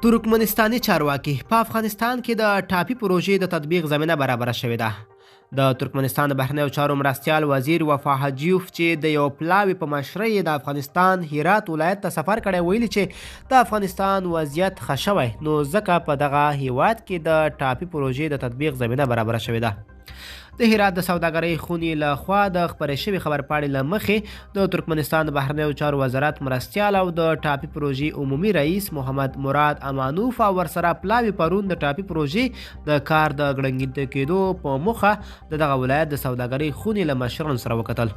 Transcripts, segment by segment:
ترکمنستاني چارواکي په افغانستان کې د ټاپي پروژې د تطبیق زمینه برابره شوې ده. د ترکمنستان د بهرنیو چارو مرستیال وزیر وفا حاجیوف چې د یو پلاوي په مشرۍ د افغانستان هرات ولایت ته سفر کړی ویلي چې د افغانستان وضعیت ښه شوی نو ځکه په دغه هیواد کې د ټاپي پروژې د تطبیق زمینه برابره شوې ده. د هرات د سوداګرۍ خونې له خوا د خپرې شوې خبرپاڼې له مخې د ترکمنستان د بهرنیو چارو وزارت مرستیال او د ټاپي پروژې عمومي رئیس محمد مراد امانوف او ورسره پلاوي پرون د ټاپي پروژې د کار د ګړنګېته کېدو په موخه د دغه ولایت د سوداګرۍ خونې له مشرانو سره وکتل.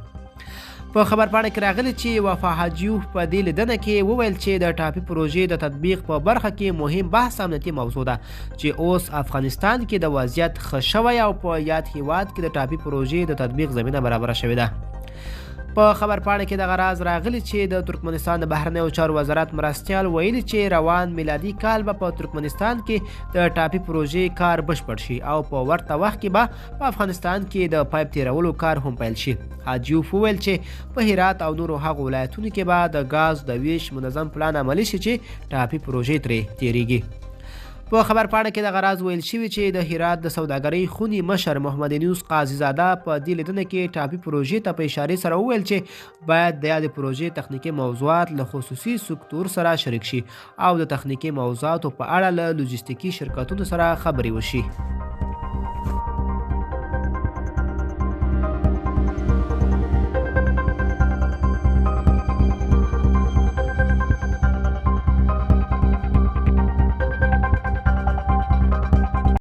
په خبرپاڼه کې راغلی چې وفا حاجیوف په دې لیدنه کې وویل چې د ټاپي پروژې د تطبیق په برخه کې مهم بحث امنیتي موضوع ده چې اوس افغانستان کې د وضعیت ښه شوی او په یاد هیواد کې د ټاپي پروژې د تطبیق زمینه برابره شوې ده. په خبرپاڼه کې دغه راز راغلی چې د ترکمنستان د بهرنیو چارو وزارت مرستیال ویلي چې روان میلادي کال به په ترکمنستان کې د ټاپي پروژې کار بشپړ شي او په ورته وخت کې به په افغانستان کې د پایپ تیرولو کار هم پیل شي. حاجیوف وویل چې په هرات او نورو هغو ولایتونو کې به د ګاز د ویش منظم پلان عملي شي چې ټاپي پروژې ترې تیریږي. په خبرپاڼه کې دغه راز ویل شوي چې د هرات د سوداګرۍ خونې مشر محمد نیوز قاضي زاده په دې لیدنه کې ټاپي پروژې ته په اشارې سره وویل چې باید د یادې پروژې تخنیکي موضوعات له خصوصي سکتور سره شریک شي او د تخنیکي موضوعاتو په اړه له لوجستیکي شرکتونو سره خبرې وشي.